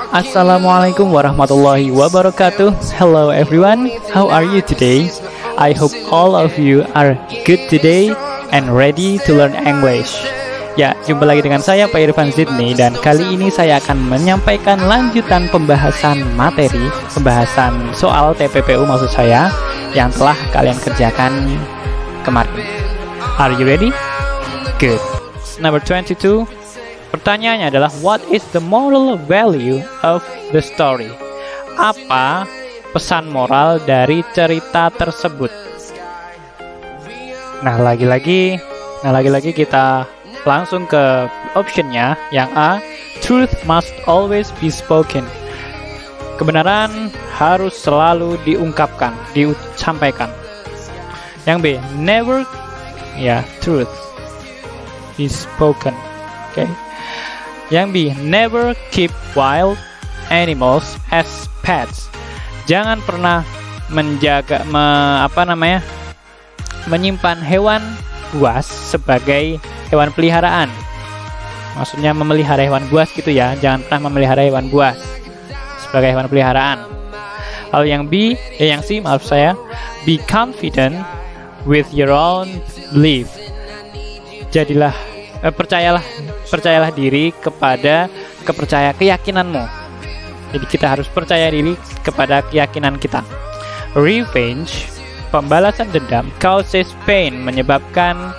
Assalamualaikum warahmatullahi wabarakatuh. Hello everyone, how are you today? I hope all of you are good today and ready to learn English. Ya, jumpa lagi dengan saya Pak Irfan Zidni, dan kali ini saya akan menyampaikan lanjutan pembahasan materi, pembahasan soal TPPU maksud saya, yang telah kalian kerjakan kemarin. Are you ready? Good. Number 22. Pertanyaannya adalah, what is the moral value of the story? Apa pesan moral dari cerita tersebut? Nah, lagi-lagi kita langsung ke optionnya. Yang A, truth must always be spoken. Kebenaran harus selalu diungkapkan, disampaikan. Yang B, never, truth is spoken. Okay. Yang B, never keep wild animals as pets. Jangan pernah menyimpan hewan buas sebagai hewan peliharaan. Maksudnya memelihara hewan buas gitu ya. Jangan pernah memelihara hewan buas sebagai hewan peliharaan. Lalu yang C, be confident with your own belief. Percayalah diri kepada keyakinanmu. Jadi kita harus percaya diri kepada keyakinan kita. Revenge, pembalasan dendam, causes pain, menyebabkan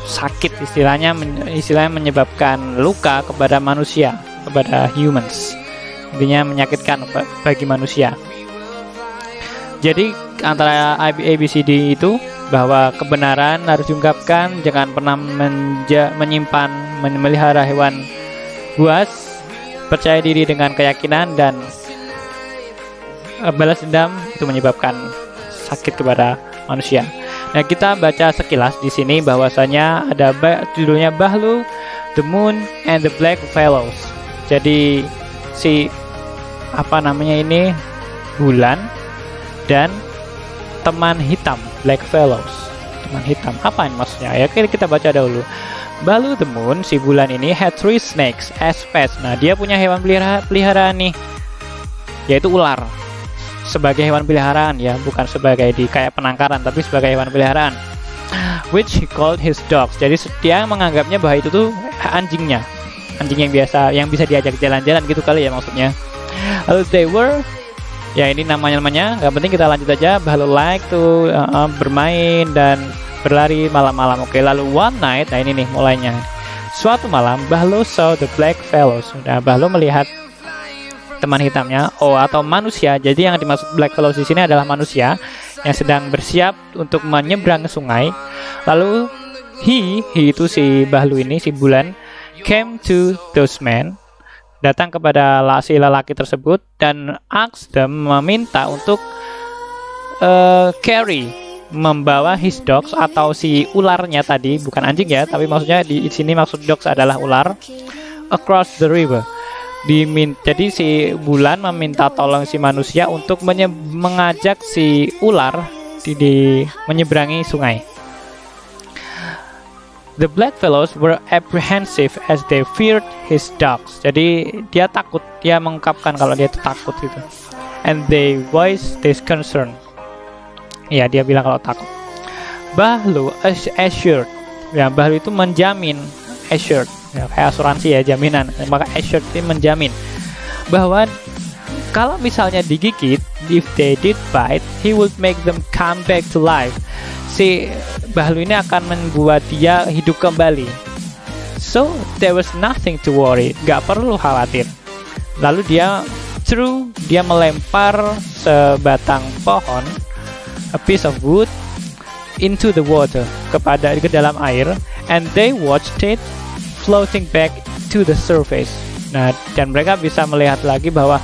sakit, istilahnya menyebabkan luka kepada manusia, kepada humans. Intinya menyakitkan bagi manusia. Jadi antara ABCD itu, bahwa kebenaran harus diungkapkan, jangan pernah memelihara hewan buas, percaya diri dengan keyakinan, dan balas dendam itu menyebabkan sakit kepada manusia. Nah, kita baca sekilas di sini bahwasanya ada judulnya Bahlu, The Moon, and the Black Fellows. Jadi bulan dan teman hitam, Black Fellows, teman hitam. Apa ini maksudnya? Ya, kita baca dahulu. Bahlu the Moon, si bulan ini, had 3 snakes as pets. Nah, dia punya hewan peliharaan nih, yaitu ular, sebagai hewan peliharaan ya, bukan sebagai kayak penangkaran, tapi sebagai hewan peliharaan. Which he called his dogs. Jadi dia menganggapnya bahwa itu tuh anjing yang biasa, yang bisa diajak jalan-jalan gitu kali ya maksudnya. Lalu they were, ya ini namanya nggak penting, kita lanjut aja. Bahlu like to bermain dan berlari malam-malam. Oke, lalu one night, nah ini nih mulainya. Suatu malam, Bahlu saw the black fellows. Nah, Bahlu melihat teman hitamnya, atau manusia. Jadi yang dimaksud black fellows di sini adalah manusia yang sedang bersiap untuk menyeberang sungai. Lalu he itu si Bahlu ini, si bulan, came to those men, datang kepada si lelaki tersebut dan asked them, meminta untuk membawa his dogs, atau si ularnya tadi, bukan anjing ya, tapi maksudnya di sini maksud dogs adalah ular, across the river. Jadi si bulan meminta tolong si manusia untuk mengajak si ular menyeberangi sungai. The black fellows were apprehensive as they feared his dogs. Jadi dia takut, dia mengungkapkan kalau dia itu takut gitu. And they voiced this concern. Ya, dia bilang kalau takut. Bahlu assured. Ya, Bahlu itu menjamin, assured. Ya, kayak asuransi ya, jaminan. Maka assured itu menjamin bahwa kalau misalnya digigit, if they did bite, he would make them come back to life. Si Bahlu ini akan membuat dia hidup kembali. So there was nothing to worry, gak perlu khawatir. Lalu dia melempar sebatang pohon, a piece of wood, into the water, ke dalam air, and they watched it floating back to the surface. Nah, dan mereka bisa melihat lagi bahwa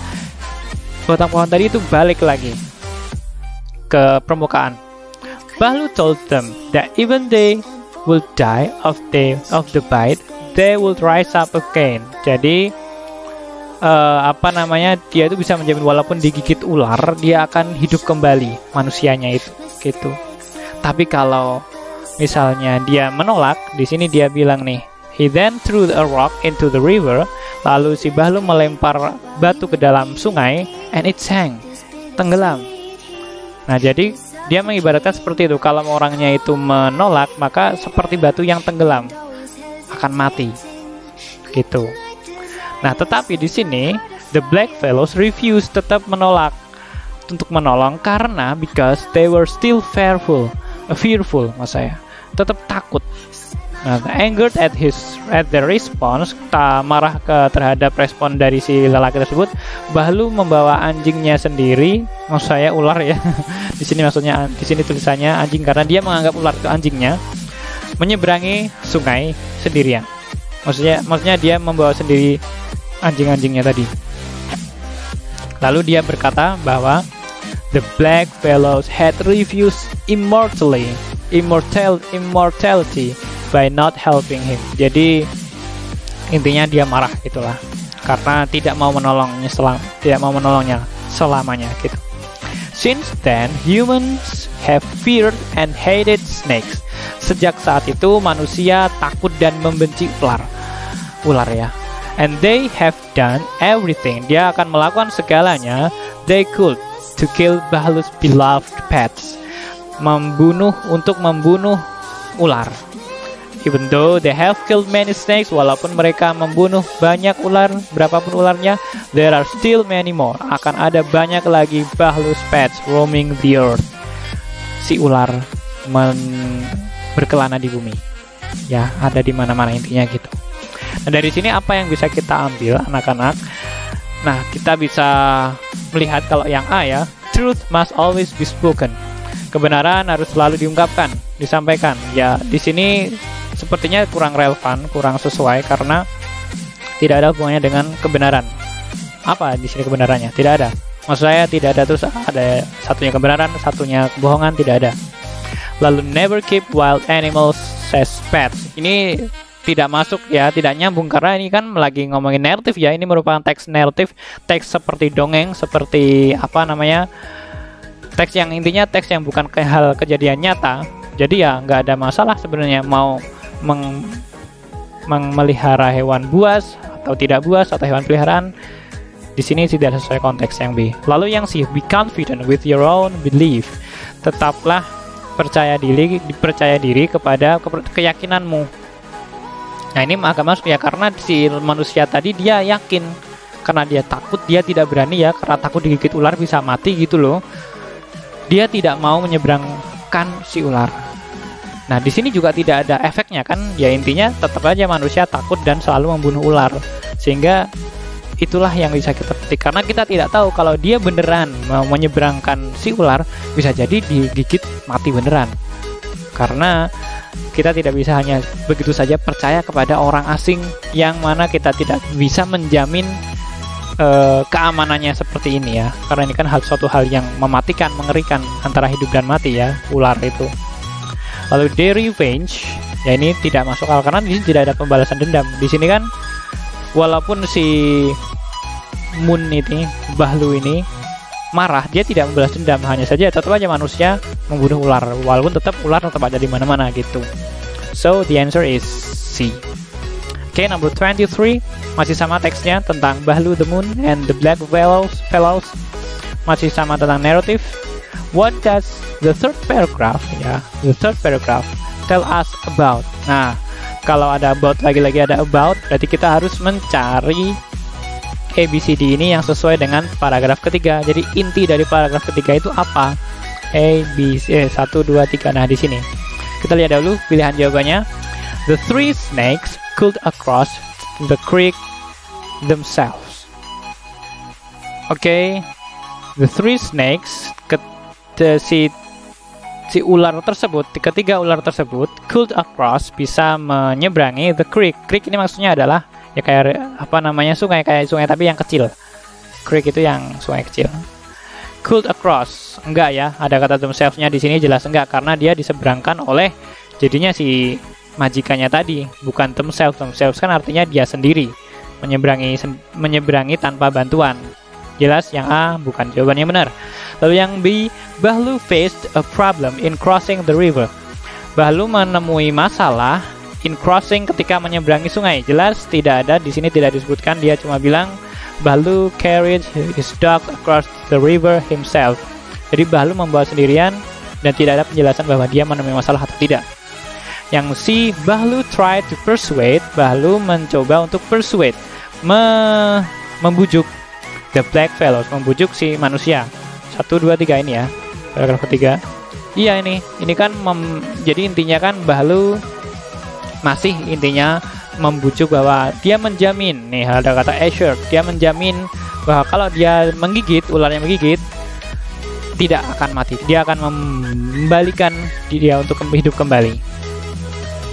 batang pohon tadi itu balik lagi ke permukaan. Bahlu told them that even they will die of the bite, they will rise up again. Jadi dia itu bisa menjamin walaupun digigit ular, dia akan hidup kembali, manusianya itu gitu. Tapi kalau misalnya dia menolak, di sini dia bilang nih, He then threw a rock into the river. Lalu si Bahlu melempar batu ke dalam sungai, and it sank, tenggelam. Nah, jadi dia mengibaratkan seperti itu. Kalau orangnya itu menolak, maka seperti batu yang tenggelam, akan mati. Gitu. Nah, tetapi di sini the black fellows refused, tetap menolak untuk menolong karena because they were still fearful, tetap takut. Nah, angered at their response, marah terhadap respon dari si lelaki tersebut, Bahlu membawa anjingnya sendiri, maksud saya ular ya. Di sini tulisannya anjing karena dia menganggap ular itu anjingnya, menyeberangi sungai sendirian. Maksudnya dia membawa sendiri anjing-anjingnya tadi. Lalu dia berkata bahwa the black fellows had refused immortality by not helping him. Jadi intinya dia marah itulah karena tidak mau menolongnya selamanya gitu. Since then, humans have feared and hated snakes. Sejak saat itu manusia takut dan membenci ular ya. And they have done everything. Dia akan melakukan segalanya they could to kill Bahlu's beloved pets. Untuk membunuh ular. Even though they have killed many snakes, walaupun mereka membunuh banyak ular, berapapun ularnya, there are still many more. Akan ada banyak lagi Bahlu's pets roaming the earth. Si ular berkelana di bumi. Ya, ada di mana-mana intinya gitu. Nah, dari sini apa yang bisa kita ambil, anak-anak? Nah, kita bisa melihat kalau yang A ya, truth must always be spoken. Kebenaran harus selalu diungkapkan, disampaikan. Ya, di sini sepertinya kurang relevan, kurang sesuai karena tidak ada hubungannya dengan kebenaran. Apa di sini kebenarannya? Tidak ada. Maksud saya tidak ada terus ada satunya kebenaran, satunya kebohongan, tidak ada. Lalu never keep wild animals as pets. Ini tidak masuk ya, tidak nyambung karena ini kan lagi ngomongin narratif ya. Ini merupakan teks narratif, teks seperti dongeng, seperti teks yang intinya teks yang bukan hal kejadian nyata. Jadi ya nggak ada masalah sebenarnya mau memelihara hewan buas atau tidak buas atau hewan peliharaan. Di sini tidak sesuai konteks yang B. Lalu yang C, be confident with your own belief. Tetaplah percaya diri kepada keyakinanmu. Nah, ini agak masuk ya karena si manusia tadi dia yakin karena dia takut, dia tidak berani ya karena takut digigit ular bisa mati gitu loh. Dia tidak mau menyeberangkan si ular. Nah, di sini juga tidak ada efeknya kan? Ya intinya tetap aja manusia takut dan selalu membunuh ular. Sehingga itulah yang bisa kita petik karena kita tidak tahu kalau dia beneran mau menyeberangkan si ular, bisa jadi digigit mati beneran. Karena kita tidak bisa hanya begitu saja percaya kepada orang asing yang mana kita tidak bisa menjamin keamanannya seperti ini ya. Karena ini kan suatu hal yang mematikan, mengerikan antara hidup dan mati ya, ular itu. Lalu their revenge, ya ini tidak masuk akal karena di sini tidak ada pembalasan dendam. Di sini kan walaupun si Moon ini, Bahlu ini marah, dia tidak membalas dendam, hanya saja tetap aja manusia membunuh ular, walaupun tetap ular tetap ada di mana-mana gitu. So the answer is C. Oke, number 23 masih sama teksnya tentang Bahlu the Moon and the Black Fellows, masih sama tentang narrative. What does the third paragraph tell us about? Nah, kalau ada about lagi-lagi ada about, berarti kita harus mencari ABCD ini yang sesuai dengan paragraf ketiga. Jadi inti dari paragraf ketiga itu apa? A, B, C, 1, 2, 3. Nah, di sini kita lihat dulu pilihan jawabannya. The three snakes could across the creek themselves. Oke, the three snakes, si ular tersebut, ketiga ular tersebut could across, bisa menyeberangi the creek. Creek ini maksudnya adalah ya kayak sungai, kayak sungai tapi yang kecil. Creek itu yang sungai kecil. Could across, enggak ya, ada kata themselves-nya di sini jelas enggak karena dia diseberangkan oleh jadinya si majikannya tadi, bukan themselves. Themselves kan artinya dia sendiri menyeberangi tanpa bantuan. Jelas yang A bukan jawaban yang benar. Lalu yang B, Bahlu faced a problem in crossing the river. Bahlu menemui masalah in crossing, ketika menyeberangi sungai. Jelas tidak ada di sini, tidak disebutkan. Dia cuma bilang Bahlu carried his dog across the river himself. Jadi Bahlu membawa sendirian dan tidak ada penjelasan bahwa dia menemui masalah atau tidak. Yang C, Bahlu tried to persuade. Bahlu mencoba untuk persuade, membujuk the black fellows, membujuk si manusia. 1, 2, 3 ini ya, paragraf ketiga. Iya ini kan jadi intinya kan Bahlu masih intinya membujuk bahwa dia menjamin, nih ada kata assured, dia menjamin bahwa kalau dia menggigit, ularnya menggigit, tidak akan mati, dia akan membalikan dia untuk hidup kembali.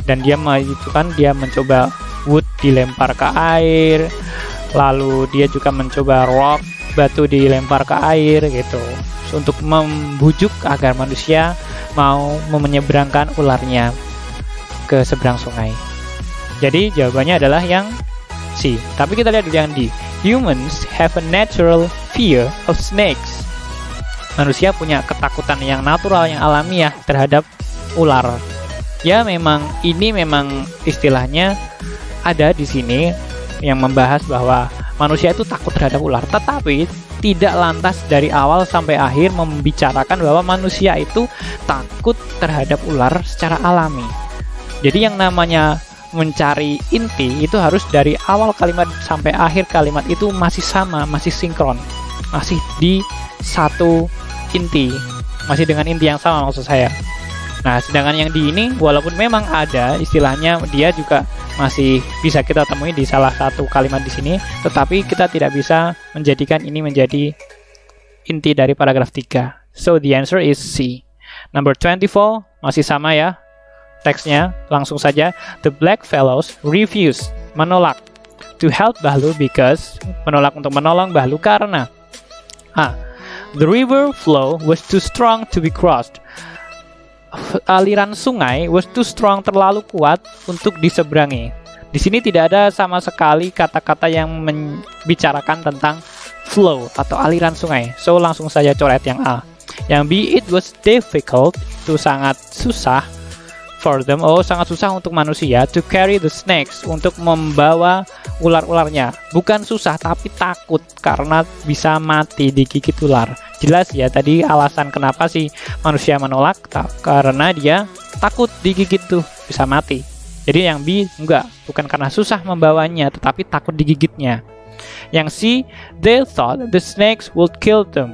Dan dia itu kan dia mencoba wood dilempar ke air, lalu dia juga mencoba rock, batu dilempar ke air gitu, untuk membujuk agar manusia mau menyeberangkan ularnya ke seberang sungai. Jadi jawabannya adalah yang C. Tapi kita lihat yang D. Humans have a natural fear of snakes. Manusia punya ketakutan yang natural, yang alamiah terhadap ular. Ya memang ini memang istilahnya ada di sini yang membahas bahwa manusia itu takut terhadap ular, tetapi tidak lantas dari awal sampai akhir membicarakan bahwa manusia itu takut terhadap ular secara alami. Jadi yang namanya mencari inti itu harus dari awal kalimat sampai akhir kalimat itu masih sama, masih sinkron, masih di satu inti, masih dengan inti yang sama maksud saya. Nah, sedangkan yang di ini walaupun memang ada istilahnya, dia juga masih bisa kita temui di salah satu kalimat di sini, tetapi kita tidak bisa menjadikan ini menjadi inti dari paragraf 3. So the answer is C. Number 24 masih sama ya. Teksnya langsung saja. The black fellows refused, menolak, to help Bahlu because, menolak untuk menolong Bahlu karena A. The river flow was too strong to be crossed. Aliran sungai was too strong, terlalu kuat untuk diseberangi. Di sini tidak ada sama sekali kata-kata yang membicarakan tentang flow atau aliran sungai. So langsung saja coret yang A. Yang B, it was difficult, itu sangat susah for them, sangat susah untuk manusia, to carry the snakes, untuk membawa ular-ularnya. Bukan susah tapi takut karena bisa mati digigit ular. Jelas ya tadi alasan kenapa sih manusia menolak, karena dia takut digigit tuh bisa mati. Jadi yang B enggak, bukan karena susah membawanya tetapi takut digigitnya. Yang C, they thought the snakes would kill them.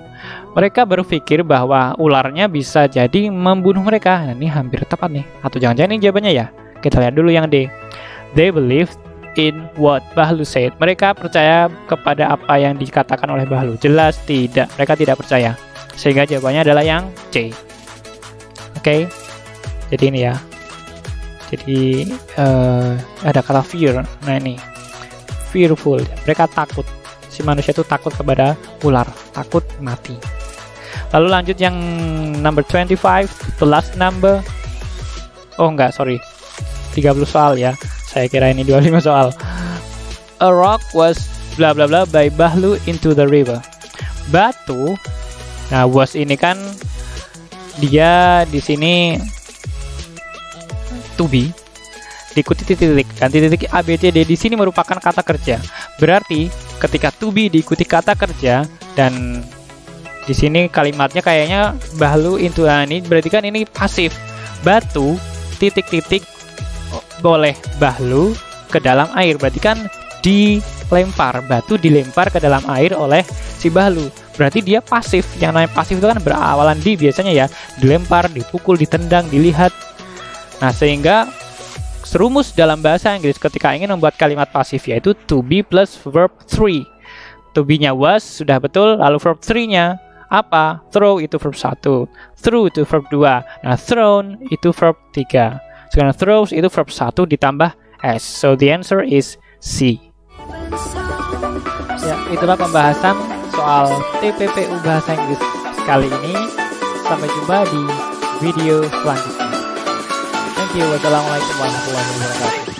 Mereka berpikir bahwa ularnya bisa jadi membunuh mereka. Nah, ini hampir tepat nih. Atau jangan-jangan ini jawabannya ya? Kita lihat dulu yang D. They believed in what Bahlu said. Mereka percaya kepada apa yang dikatakan oleh Bahlu. Jelas tidak. Mereka tidak percaya. Sehingga jawabannya adalah yang C. Oke. Jadi ini ya. Jadi ada kata fear. Nah ini. Fearful. Mereka takut. Si manusia itu takut kepada ular. Takut mati. Lalu lanjut yang number 25, the last number. Oh enggak, sorry. 30 soal ya. Saya kira ini 25 soal. A rock was bla bla bla by Bahlu into the river. Batu. Nah, was ini kan dia di sini to be diikuti titik-titik. Dan titik-titik A, B, C, D di sini merupakan kata kerja. Berarti ketika to be diikuti kata kerja dan di sini kalimatnya kayaknya Bahlu into, ini berarti kan ini pasif. Batu titik-titik boleh Bahlu ke dalam air, berarti kan dilempar, batu dilempar ke dalam air oleh si Bahlu, berarti dia pasif. Yang namanya pasif itu kan berawalan di biasanya ya, dilempar, dipukul, ditendang, dilihat. Nah sehingga serumus dalam bahasa Inggris ketika ingin membuat kalimat pasif yaitu to be plus verb 3. To be nya was, sudah betul, lalu verb 3 nya apa? Throw itu verb 1, threw itu verb 2, nah thrown itu verb 3. Sekarang throws itu verb 1 ditambah S. So the answer is C. Ya, itulah pembahasan soal TPPU Bahasa Inggris kali ini. Sampai jumpa di video selanjutnya. Thank you. Wassalamualaikum warahmatullahi wabarakatuh.